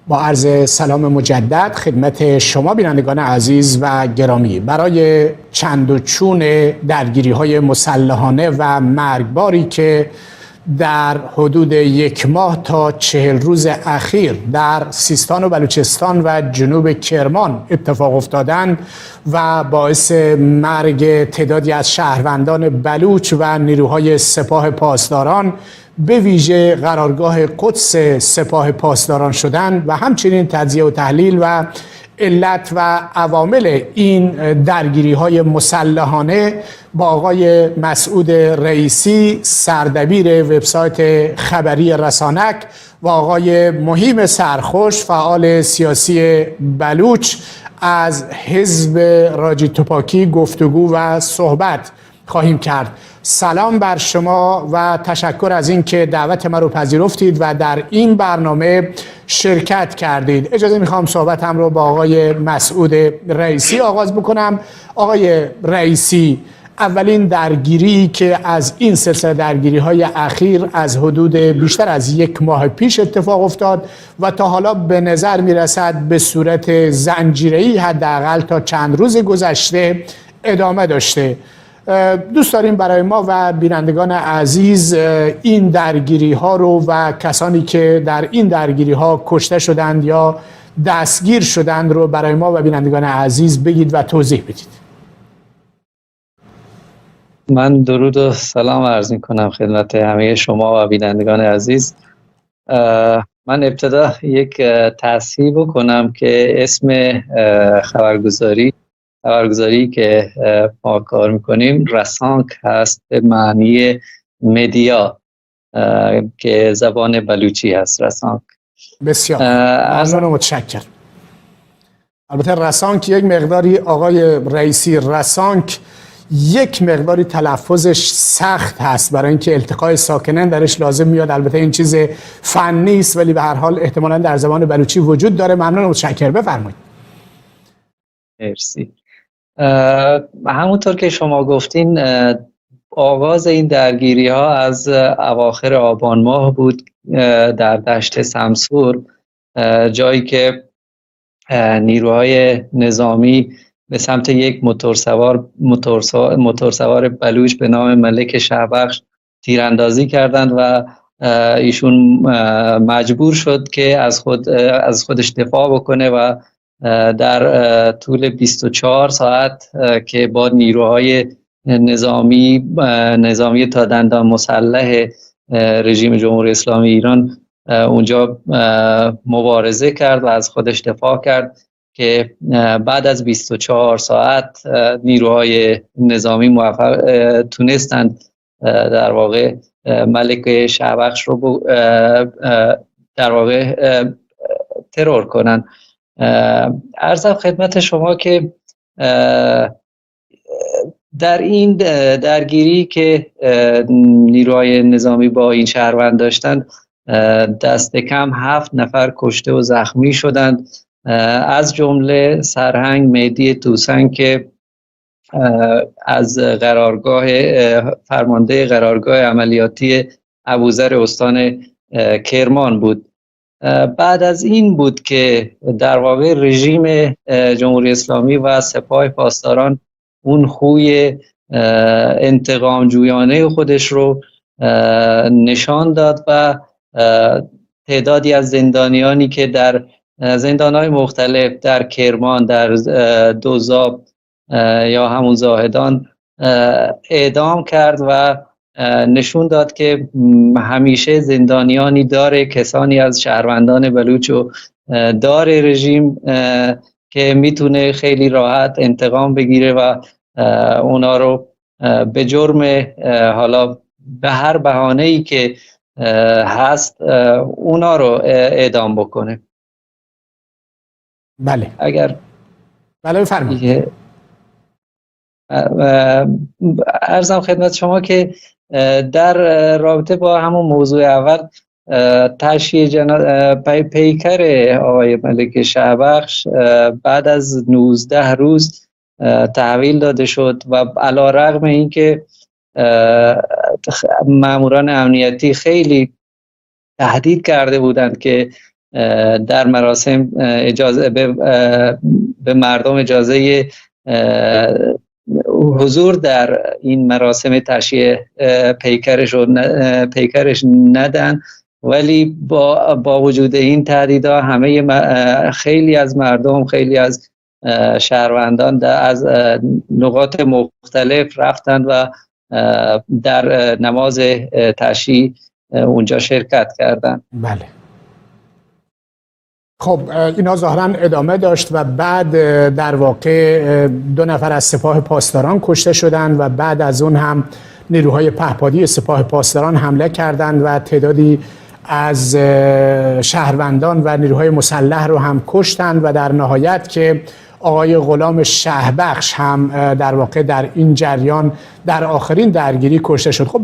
با عرض سلام مجدد خدمت شما بینندگان عزیز و گرامی، برای چند و چون درگیری‌های مسلحانه و مرگباری که در حدود 1 ماه تا 40 روز اخیر در سیستان و بلوچستان و جنوب کرمان اتفاق افتادند و باعث مرگ تعدادی از شهروندان بلوچ و نیروهای سپاه پاسداران به ویژه قرارگاه قدس سپاه پاسداران شدند و همچنین تجزیه و تحلیل و علت و عوامل این درگیری‌های مسلحانه با آقای مسعود رئیسی، سردبیر وبسایت خبری رسانک، و آقای مهیم سرخوش، فعال سیاسی بلوچ از حزب راجی توپاکی گفتگو و صحبت خواهیم کرد. سلام بر شما و تشکر از اینکه دعوت من رو پذیرفتید و در این برنامه شرکت کردید. اجازه میخوام صحبتم رو با آقای مسعود رئیسی آغاز بکنم. آقای رئیسی، اولین درگیری که از این سلسله درگیری های اخیر از حدود بیشتر از 1 ماه پیش اتفاق افتاد و تا حالا به نظر میرسد به صورت زنجیره‌ای حداقل تا چند روز گذشته ادامه داشته. دوست داریم برای ما و بینندگان عزیز این درگیری ها رو و کسانی که در این درگیری ها کشته شدند یا دستگیر شدند رو برای ما و بینندگان عزیز بگید و توضیح بدید. من درود و سلام عرض می‌کنم خدمت همه شما و بینندگان عزیز. من ابتدا یک تصحیح بکنم که اسم خبرگزاری که ما کار میکنیم رسانک هست، به معنی مدیا که زبان بلوچی هست. رسانک. بسیار ممنون، متشکرم. البته رسانک یک مقداری آقای رئیسی، رسانک یک مقداری تلفظش سخت هست برای اینکه التقای ساکنین درش لازم میاد. البته این چیز فنی است ولی به هر حال احتمالاً در زبان بلوچی وجود داره. ممنون، متشکرم. بفرمایید. مرسی. همونطور که شما گفتین، آغاز این درگیری ها از اواخر آبان ماه بود در دشت سمسور، جایی که نیروهای نظامی به سمت یک موتورسوار بلوچ به نام ملک شهبخش تیراندازی کردند و ایشون مجبور شد که از خودش دفاع بکنه و در طول 24 ساعت که با نیروهای نظامی تا دندان مسلح رژیم جمهوری اسلامی ایران اونجا مبارزه کرد و از خودش دفاع کرد که بعد از 24 ساعت نیروهای نظامی تونستند در واقع ملک شهبخش رو در واقع ترور کنند. عرضم خدمت شما که در این درگیری که نیروهای نظامی با این شهروند داشتند، دست کم 7 نفر کشته و زخمی شدند، از جمله سرهنگ مهدی توسن که از فرمانده قرارگاه عملیاتی ابوذر استان کرمان بود. بعد از این بود که در واقع رژیم جمهوری اسلامی و سپاه پاسداران اون خوی انتقام جویانه خودش رو نشان داد و تعدادی از زندانیانی که در زندان‌های مختلف در کرمان، در دوزاب یا همون زاهدان اعدام کرد و نشون داد که همیشه زندانیانی داره، کسانی از شهروندان بلوچ و داره رژیم که میتونه خیلی راحت انتقام بگیره و اونا رو به جرم، حالا به هر بهانه‌ای که هست، اونا رو اعدام بکنه. بله. بله بفرمایید. عرضم خدمت شما که در رابطه با همون موضوع اول، تشییع پیکر آقای ملک شهبخش بعد از 19 روز تحویل داده شد و علی‌رغم اینکه ماموران امنیتی خیلی تهدید کرده بودند که در مراسم اجازه به مردم اجازه حضور در این مراسم تشییع پیکرش ندن، ولی با وجود این تهدیدها خیلی از مردم، خیلی از شهروندان از نقاط مختلف رفتند و در نماز تشییع اونجا شرکت کردند. بله. خب اینا ظاهراً ادامه داشت و بعد در واقع 2 نفر از سپاه پاسداران کشته شدند و بعد از اون هم نیروهای پهپادی سپاه پاسداران حمله کردند و تعدادی از شهروندان و نیروهای مسلح رو هم کشتند و در نهایت که آقای غلام شهبخش هم در واقع در این جریان در آخرین درگیری کشته شد. خب